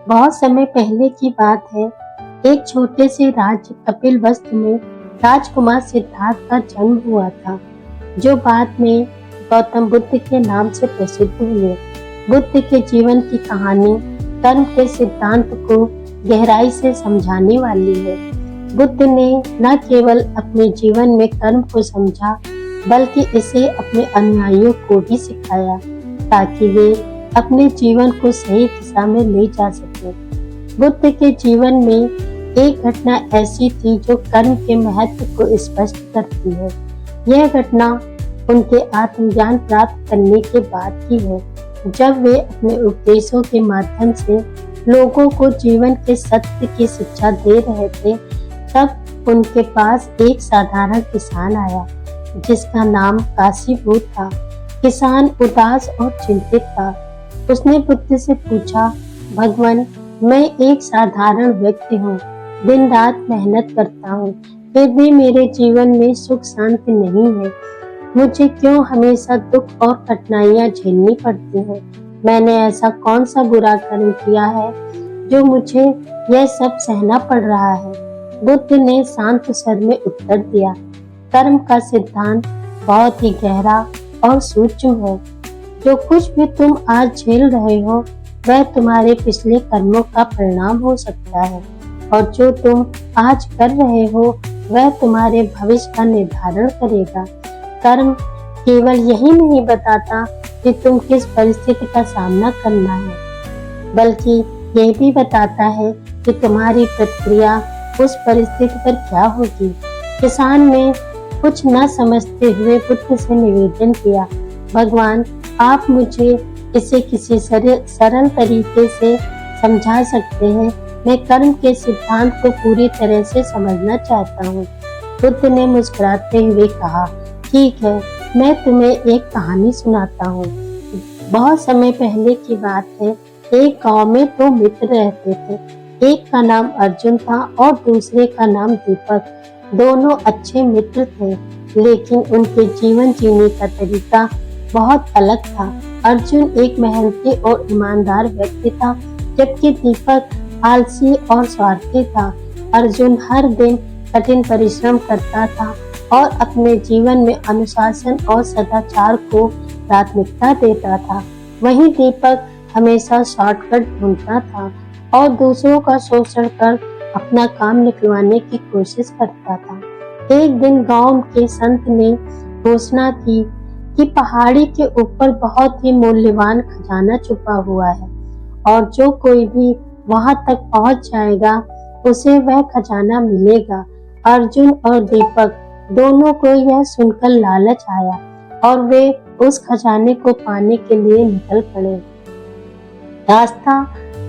बहुत समय पहले की बात है। एक छोटे से राज्य कपिलवस्तु में राजकुमार सिद्धार्थ का जन्म हुआ था, जो बाद में गौतम बुद्ध के नाम से प्रसिद्ध हुए। बुद्ध के जीवन की कहानी कर्म के सिद्धांत को गहराई से समझाने वाली है। बुद्ध ने न केवल अपने जीवन में कर्म को समझा, बल्कि इसे अपने अनुयायियों को भी सिखाया, ताकि वे अपने जीवन को सही दिशा में ले जा सके। बुद्ध के जीवन में एक घटना ऐसी थी जो कर्म के महत्व को स्पष्ट करती है। यह घटना उनके आत्मज्ञान प्राप्त करने के बाद की है, जब वे अपने उपदेशों के माध्यम से लोगों को जीवन के सत्य की शिक्षा दे रहे थे। तब उनके पास एक साधारण किसान आया, जिसका नाम काशीभूत था। किसान उदास और चिंतित था। उसने बुद्ध से पूछा, भगवान, मैं एक साधारण व्यक्ति हूँ, दिन रात मेहनत करता हूँ, फिर भी मेरे जीवन में सुख शांति नहीं है। मुझे क्यों हमेशा दुख और कठिनाइयाँ झेलनी पड़ती हैं? मैंने ऐसा कौन सा बुरा कर्म किया है जो मुझे यह सब सहना पड़ रहा है? बुद्ध ने शांत स्वर में उत्तर दिया, कर्म का सिद्धांत बहुत ही गहरा और सूक्ष्म है। जो कुछ भी तुम आज झेल रहे हो, वह तुम्हारे पिछले कर्मों का परिणाम हो सकता है, और जो तुम आज कर रहे हो, वह तुम्हारे भविष्य का निर्धारण करेगा। कर्म केवल यही नहीं बताता कि तुम किस परिस्थिति का सामना करना है, बल्कि यह भी बताता है कि तुम्हारी प्रतिक्रिया उस परिस्थिति पर क्या होगी। किसान ने कुछ न समझते हुए बुद्ध से निवेदन किया, भगवान, आप मुझे इसे किसी सरल तरीके से समझा सकते हैं? मैं कर्म के सिद्धांत को पूरी तरह से समझना चाहता हूँ। बुद्ध ने मुस्कुराते हुए कहा, ठीक है, मैं तुम्हें एक कहानी सुनाता हूँ। बहुत समय पहले की बात है। एक गांव में दो मित्र रहते थे। एक का नाम अर्जुन था और दूसरे का नाम दीपक। दोनों अच्छे मित्र थे, लेकिन उनके जीवन जीने का तरीका बहुत अलग था। अर्जुन एक मेहनती और ईमानदार व्यक्ति था, जबकि दीपक आलसी और स्वार्थी था। अर्जुन हर दिन कठिन परिश्रम करता था और अपने जीवन में अनुशासन और सदाचार को प्राथमिकता देता था। वहीं दीपक हमेशा शॉर्टकट ढूंढता था और दूसरों का शोषण कर अपना काम निकलवाने की कोशिश करता था। एक दिन गांव के संत ने घोषणा की कि पहाड़ी के ऊपर बहुत ही मूल्यवान खजाना छुपा हुआ है, और जो कोई भी वहां तक पहुंच जाएगा, उसे वह खजाना मिलेगा। अर्जुन और दीपक दोनों को यह सुनकर लालच आया और वे उस खजाने को पाने के लिए निकल पड़े। रास्ता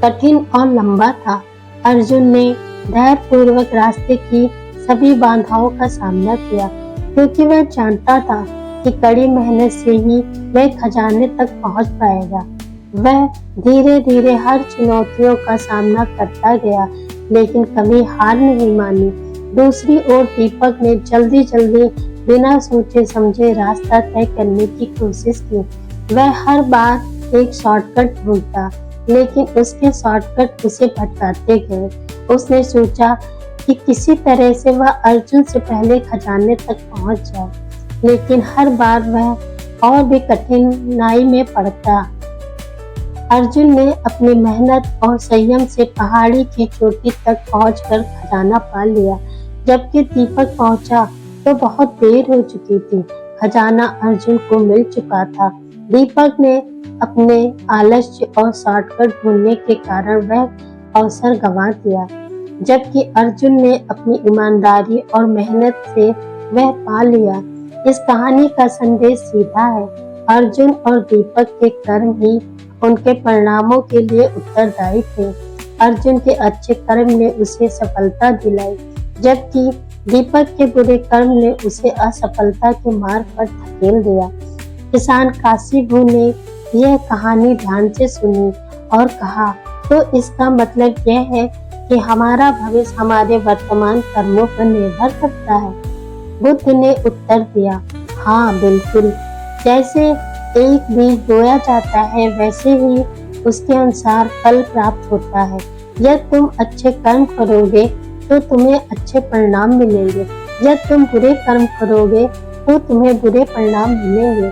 कठिन और लंबा था। अर्जुन ने धैर्यपूर्वक रास्ते की सभी बाधाओं का सामना किया, क्योंकि वह जानता था कि कड़ी मेहनत से ही वह खजाने तक पहुंच पाएगा। वह धीरे धीरे हर चुनौतियों का सामना करता गया, लेकिन कभी हार नहीं मानी। दूसरी ओर दीपक ने जल्दी जल्दी बिना सोचे समझे रास्ता तय करने की कोशिश की। वह हर बार एक शॉर्टकट ढूंढता, लेकिन उसके शॉर्टकट उसे भटकाते गए। उसने सोचा कि किसी तरह से वह अर्जुन से पहले खजाने तक पहुंच जाए, लेकिन हर बार वह और भी कठिनाई में पड़ता। अर्जुन ने अपनी मेहनत और संयम से पहाड़ी की चोटी तक पहुंचकर खजाना पा लिया। जबकि दीपक पहुंचा तो बहुत देर हो चुकी थी। खजाना अर्जुन को मिल चुका था। दीपक ने अपने आलस्य और शॉर्टकट ढूंढने के कारण वह अवसर गंवा दिया, जबकि अर्जुन ने अपनी ईमानदारी और मेहनत से वह पा लिया। इस कहानी का संदेश सीधा है, अर्जुन और दीपक के कर्म ही उनके परिणामों के लिए उत्तरदायी थे। अर्जुन के अच्छे कर्म ने उसे सफलता दिलाई, जबकि दीपक के बुरे कर्म ने उसे असफलता के मार्ग पर धकेल दिया। किसान काशीभू ने यह कहानी ध्यान से सुनी और कहा, तो इसका मतलब यह है कि हमारा भविष्य हमारे वर्तमान कर्मों पर निर्भर करता है। बुद्ध ने उत्तर दिया, हाँ बिल्कुल, जैसे एक बीज बोया जाता है, वैसे ही उसके अनुसार फल प्राप्त होता है। यदि तुम अच्छे कर्म करोगे तो तुम्हें अच्छे परिणाम मिलेंगे, यदि तुम बुरे कर्म करोगे तो तुम्हें बुरे परिणाम मिलेंगे।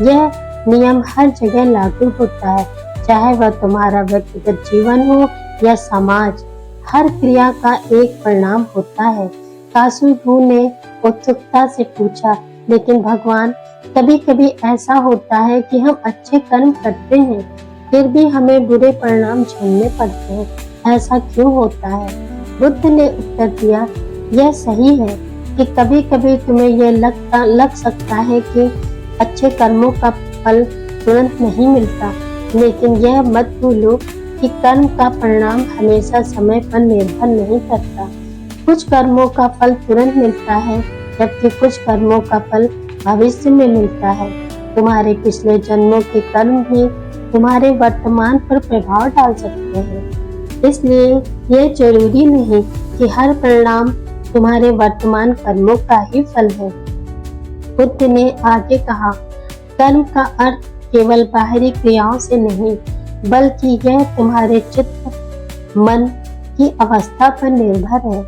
यह नियम हर जगह लागू होता है, चाहे वह तुम्हारा व्यक्तिगत जीवन हो या समाज। हर क्रिया का एक परिणाम होता है। काशीभू ने उत्सुकता से पूछा, लेकिन भगवान, कभी कभी ऐसा होता है कि हम अच्छे कर्म करते हैं फिर भी हमें बुरे परिणाम झेलने पड़ते हैं, ऐसा क्यों होता है? बुद्ध ने उत्तर दिया, यह सही है कि कभी कभी तुम्हें यह लग सकता है कि अच्छे कर्मों का फल तुरंत नहीं मिलता, लेकिन यह मत भूलो कि कर्म का परिणाम हमेशा समय पर निर्भर नहीं करता। कुछ कर्मों का फल तुरंत मिलता है, जबकि कुछ कर्मों का फल भविष्य में मिलता है। तुम्हारे पिछले जन्मों के कर्म भी तुम्हारे वर्तमान पर प्रभाव डाल सकते हैं, इसलिए यह जरूरी नहीं कि हर परिणाम तुम्हारे वर्तमान कर्मों का ही फल है। बुद्ध ने आगे कहा, कर्म का अर्थ केवल बाहरी क्रियाओं से नहीं, बल्कि यह तुम्हारे चित्त मन की अवस्था पर निर्भर है।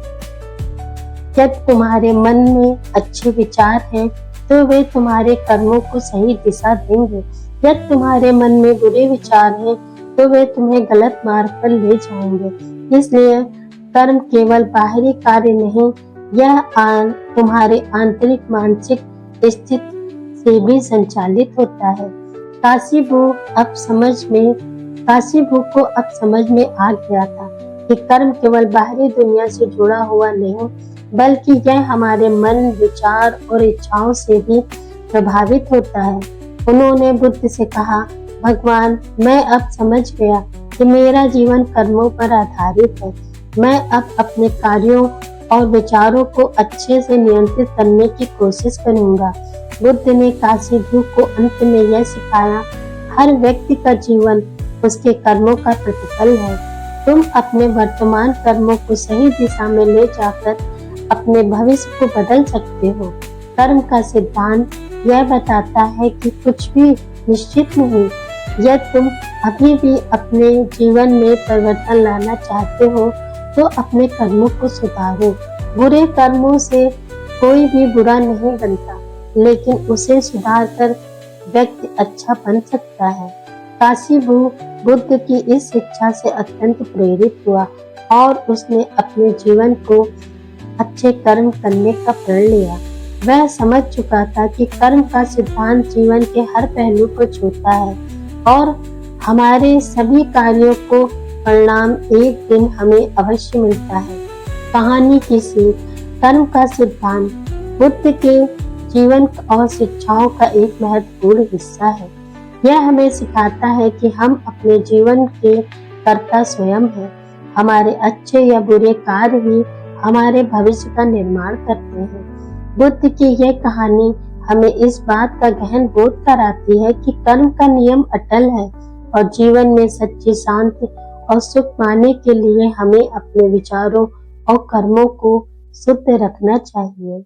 जब तुम्हारे मन में अच्छे विचार हैं, तो वे तुम्हारे कर्मों को सही दिशा देंगे। यदि तुम्हारे मन में बुरे विचार हैं, तो वे तुम्हें गलत मार्ग पर ले जाएंगे। इसलिए कर्म केवल बाहरी कार्य नहीं, यह तुम्हारे आंतरिक मानसिक स्थिति से भी संचालित होता है। काशीभू को अब समझ में आ गया था कि कर्म केवल बाहरी दुनिया से जुड़ा हुआ नहीं, बल्कि यह हमारे मन, विचार और इच्छाओं से भी प्रभावित होता है। उन्होंने बुद्ध से कहा, भगवान, मैं अब समझ गया कि मेरा जीवन कर्मों पर आधारित है। मैं अब अपने कार्यों और विचारों को अच्छे से नियंत्रित करने की कोशिश करूंगा। बुद्ध ने काशीभू को अंत में यह सिखाया, हर व्यक्ति का जीवन उसके कर्मों का प्रतिफल है। तुम अपने वर्तमान कर्मों को सही दिशा में ले जाकर अपने भविष्य को बदल सकते हो। कर्म का सिद्धांत यह बताता है कि कुछ भी निश्चित नहीं। यदि तुम अभी भी अपने जीवन में परिवर्तन लाना चाहते हो, तो अपने कर्मों को सुधारो। बुरे कर्मों से कोई भी बुरा नहीं बनता, लेकिन उसे सुधार कर व्यक्ति अच्छा बन सकता है। काशीभू बुद्ध की इस शिक्षा से अत्यंत प्रेरित हुआ और उसने अपने जीवन को अच्छे कर्म करने का प्रण लिया। वह समझ चुका था कि कर्म का सिद्धांत जीवन के हर पहलू को छूता है और हमारे सभी कार्यों को परिणाम एक दिन हमें अवश्य मिलता है। कहानी की सीख, कर्म का सिद्धांत बुद्ध के जीवन और शिक्षाओं का एक महत्वपूर्ण हिस्सा है। यह हमें सिखाता है कि हम अपने जीवन के कर्ता स्वयं हैं। हमारे अच्छे या बुरे कार्य ही हमारे भविष्य का निर्माण करते हैं। बुद्ध की यह कहानी हमें इस बात का गहन बोध कराती है कि कर्म का नियम अटल है और जीवन में सच्ची शांति और सुख पाने के लिए हमें अपने विचारों और कर्मों को शुद्ध रखना चाहिए।